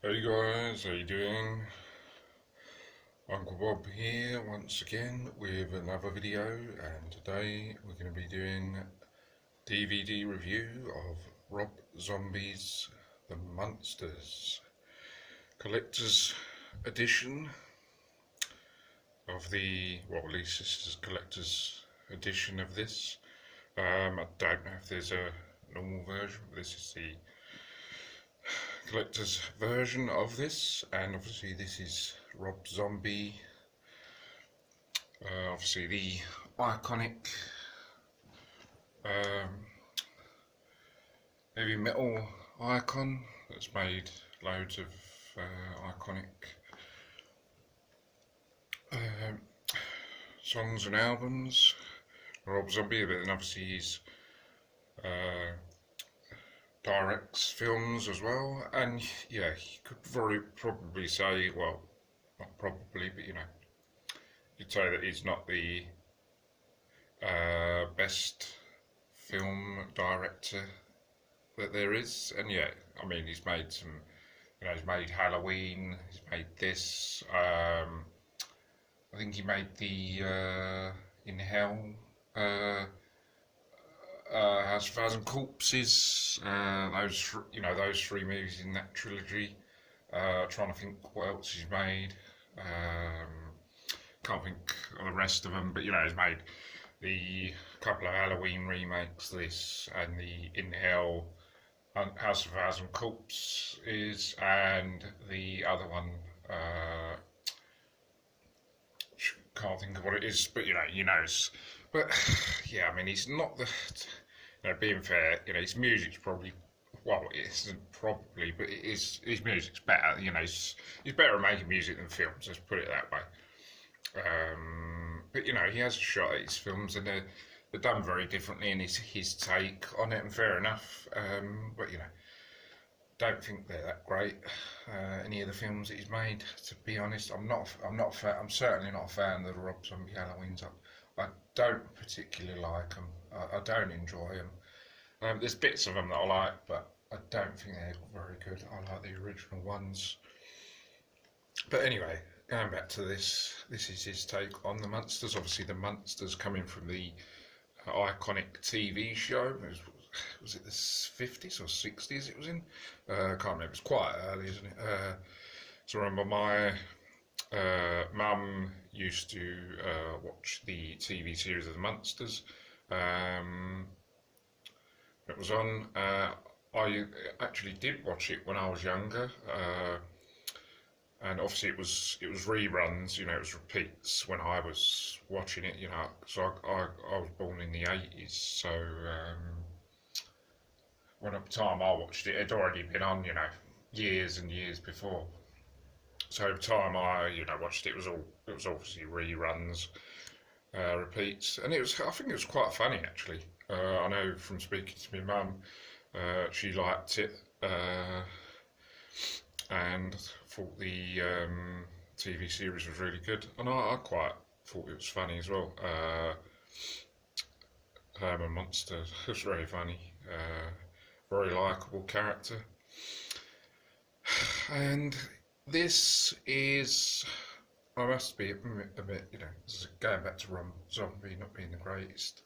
Hey guys, how you doing? Uncle Bob here once again with another video, and today we're going to be doing DVD review of Rob Zombie's The Munsters collector's edition of well, at least this is a collector's edition of this. I don't know if there's a normal version, but this is the collector's version of this, and obviously this is Rob Zombie, obviously the iconic heavy metal icon that's made loads of iconic songs and albums. Rob Zombie, but then obviously he's directs films as well, and yeah, you could very probably say, well, not probably, but you'd say that he's not the best film director that there is. And yeah, I mean, he's made some, he's made Halloween, he's made this, I think he made the In Hell, House of 1,000 Corpses, those three movies in that trilogy. Trying to think what else he's made. Can't think of the rest of them, but he's made the couple of Halloween remakes, this and the In Hell, House of 1,000 Corpses, and the other one. Can't think of what it is, but he knows. But yeah, I mean, he's not the. Being fair, his music's probably, well, it isn't probably, but it is. His music's better. He's better at making music than films. Let's put it that way. But he has a shot at his films, and they're done very differently, and his take on it, and fair enough. But don't think they're that great. Any of the films that he's made, to be honest, I'm certainly not a fan of the Rob Zombie Halloweens. I don't particularly like them. I don't enjoy them. There's bits of them that I like, but I don't think they're very good. I like the original ones. But anyway, going back to this is his take on the Munsters. Obviously, the Munsters coming from the iconic TV show. Was it the 50s or 60s it was in? I can't remember. It's quite early, isn't it? So I remember my mum used to watch the TV series of the Munsters. It was on. I actually did watch it when I was younger, and obviously it was reruns. It was repeats when I was watching it. So I was born in the 80s, so when at the time I watched it, it had already been on, years and years before. So at the time I, watched it, it was obviously reruns, repeats, and I think it was quite funny actually. I know from speaking to my mum, she liked it, and thought the TV series was really good, and I quite thought it was funny as well. Herman Munster was very funny, very likeable character, and this is, I must be admit, going back to Rob Zombie not being the greatest,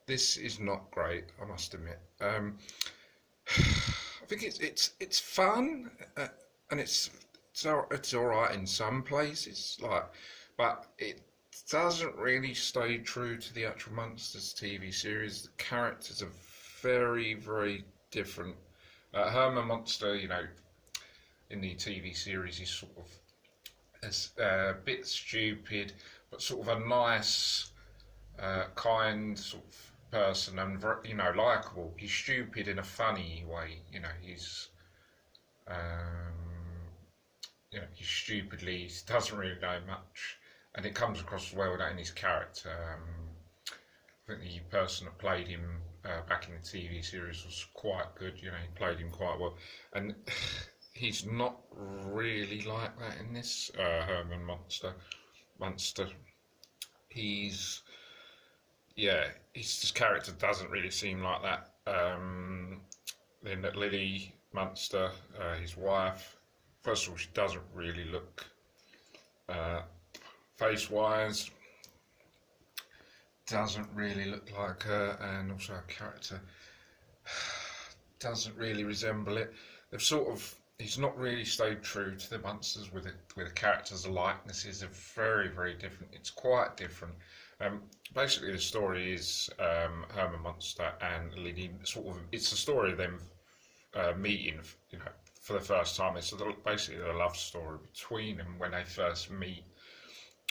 this is not great, I must admit. I think it's fun, and it's all right in some places, but it doesn't really stay true to the actual Munsters TV series. The characters are very, very different. Herman Munster, in the TV series, he's sort of a bit stupid, but sort of a nice, kind sort of person, and likeable. He's stupid in a funny way. He's he stupidly doesn't really know much, and it comes across well in his character. I think the person that played him back in the TV series was quite good. He played him quite well, and he's not really like that in this. Herman Munster. His character doesn't really seem like that. Then Lily Munster, his wife, first of all, she doesn't really look face-wise, doesn't really look like her, and also her character doesn't really resemble it. They've sort of, he's not really stayed true to the monsters with the characters. The likenesses are very, very different. It's quite different. Basically, the story is Herman Munster and Lily. Sort of, it's the story of them meeting, for the first time. It's basically the love story between them when they first meet.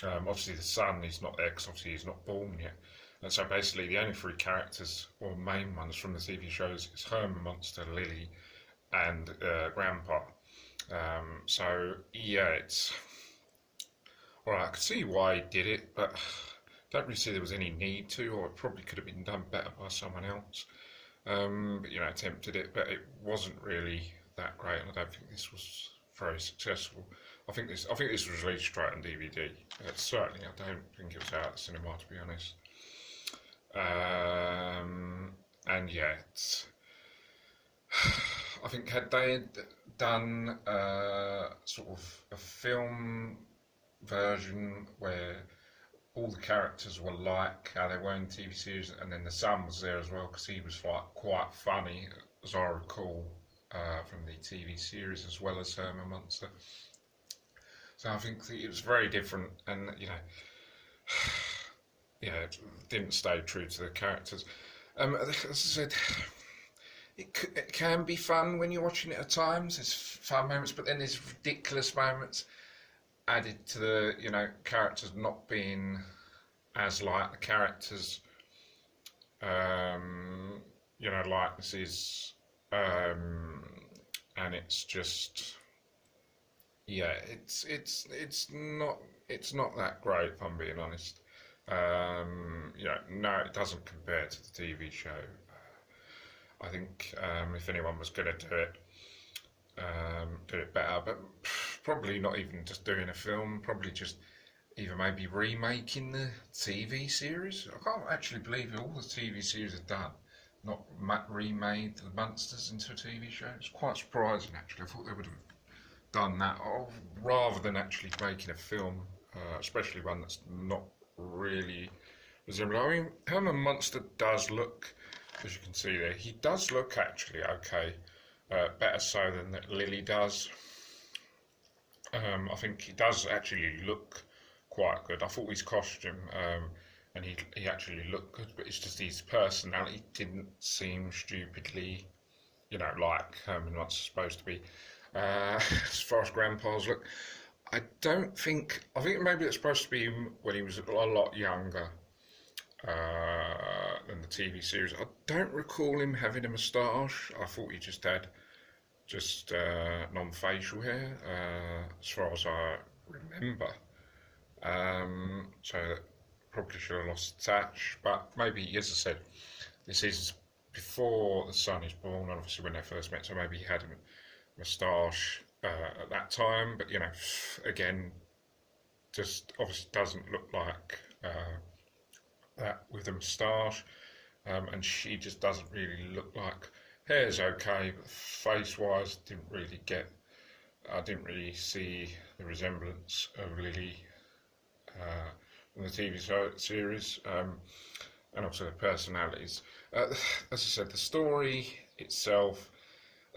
Obviously, the son is not there because obviously he's not born yet. And so basically, the only three characters, or main ones from the TV shows, is Herman Munster, Lily, and Grandpa. So yeah, it's alright. I could see why he did it, but don't really see there was any need to, or it probably could have been done better by someone else. But attempted it, but it wasn't really that great, and I don't think this was very successful. I think this was released straight on DVD. Certainly, I don't think it was out at the cinema, to be honest. And yeah, I think had they done sort of a film version where all the characters were like how they were in the TV series, and then the son was there as well because he was quite funny, as I recall, from the TV series, as well as Herman Munster. So I think it was very different, and it didn't stay true to the characters. As I said, it can be fun when you're watching it at times. There's fun moments, but then there's ridiculous moments added to the characters not being as like the characters. Likenesses, and it's just. Yeah, it's not that great, if I'm being honest. No, it doesn't compare to the TV show. I think if anyone was going to do it better, but probably not even just doing a film, probably just either maybe remaking the TV series. I can't actually believe all the TV series are done, not remade the Munsters into a TV show. It's quite surprising, actually. I thought they would have done that, rather than actually making a film, especially one that's not really resembling. I mean, Herman Munster does look, as you can see there, he does look actually okay, better so than that Lily does. I think he does actually look quite good. I thought his costume and he actually looked good, but it's just his personality didn't seem stupidly, like Herman Munster's supposed to be. As far as Grandpa's look, I think maybe it's supposed to be when he was a lot younger than the TV series. I don't recall him having a moustache. I thought he just had non-facial hair, as far as I remember. So that probably should have lost touch, but maybe, as I said, this is before the son is born, obviously when they first met, so maybe he had a moustache at that time, but again, just obviously doesn't look like that with a moustache, and she just doesn't really look like. Hair's okay, but face-wise, I didn't really see the resemblance of Lily from the TV series, and also the personalities. As I said, the story itself,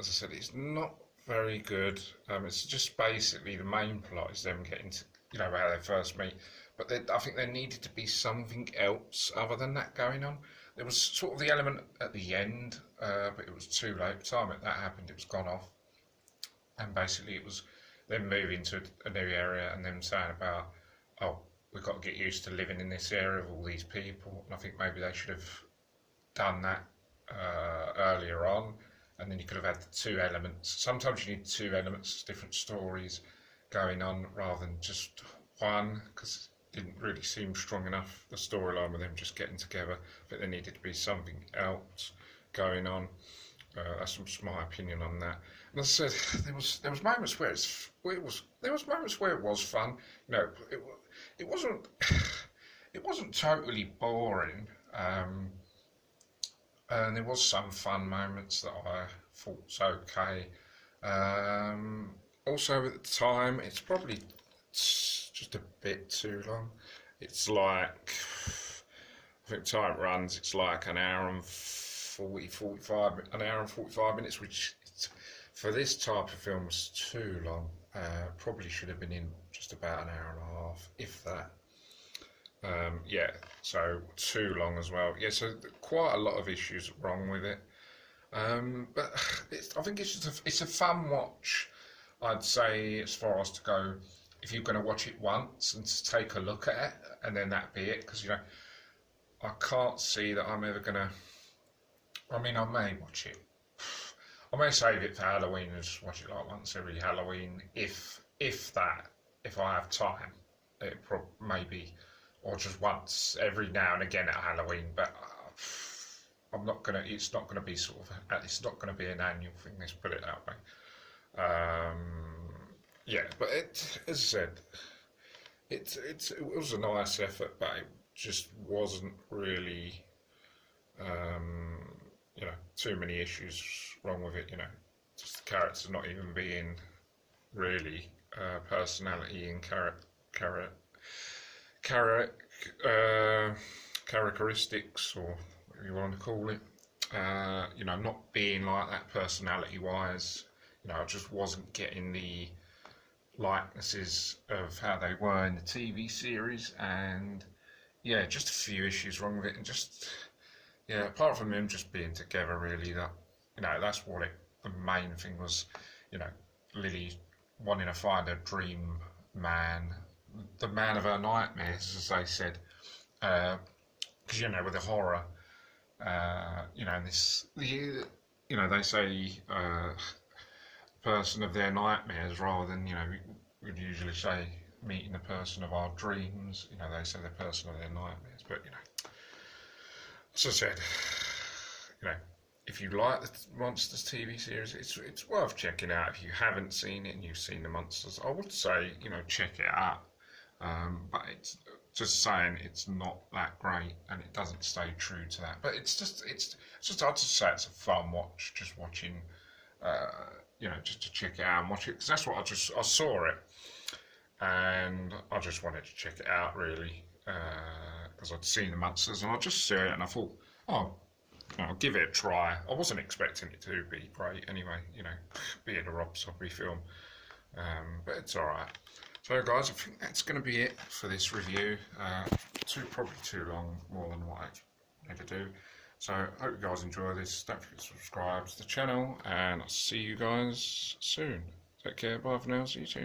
as I said, it's not very good. It's just basically the main plot is them getting to, how they first meet. But I think there needed to be something else other than that going on. There was sort of the element at the end, but it was too late. By the time that happened, it was gone off. And basically it was them moving to a new area and them saying about, oh, we've got to get used to living in this area with all these people. And I think maybe they should have done that earlier on. And then you could have had the two elements. Sometimes you need two elements, different stories going on, rather than just one, because it didn't really seem strong enough, the storyline with them just getting together. I think there needed to be something else going on. That's my opinion on that. And as I said, there was moments where there was moments where it was fun. It wasn't it wasn't totally boring. And there was some fun moments that I thought was okay. also at the time, it's probably just a bit too long. It's like, I think time it runs, it's like an hour and 45 minutes, which for this type of film is too long. Probably should have been in just about an hour and a half, if that. Yeah, so too long as well. Yeah, so quite a lot of issues wrong with it. But I think it's a fun watch. I'd say as far as to go, if you're going to watch it once and to take a look at it, and then that be it. Because I can't see that I'm ever going to. I mean, I may watch it. I may save it for Halloween and just watch it like once every Halloween, if I have time. It maybe, or just once every now and again at Halloween. But I'm not gonna. It's not gonna be sort of. It's not gonna be an annual thing. Let's put it that way. Yeah, but as I said, it was a nice effort, but it just wasn't really. Too many issues wrong with it. Just the characters not even being really personality and characteristics, or whatever you want to call it. Not being like that personality wise. I just wasn't getting the likenesses of how they were in the TV series, and yeah, just a few issues wrong with it, and just apart from them just being together, really, that's what the main thing was. Lily wanting to find a dream man, the man of her nightmares, as they said, because with the horror, they say person of their nightmares rather than we'd usually say meeting the person of our dreams. They say the person of their nightmares, but as I said, if you like the Monsters TV series, it's worth checking out. If you haven't seen it and you've seen the Monsters, I would say check it out. But it's just saying it's not that great and it doesn't stay true to that. But it's just I'd just say it's a fun watch, just watching, just to check it out and watch it, because that's what I saw it and I just wanted to check it out, really. Because I'd seen the Munsters and I just saw it and I thought, I'll give it a try. I wasn't expecting it to be great anyway, being a Rob Zombie film, but it's alright. So guys, I think that's going to be it for this review. Probably too long, more than what I wanted to do. So I hope you guys enjoy this. Don't forget to subscribe to the channel and I'll see you guys soon. Take care, bye for now, see you soon.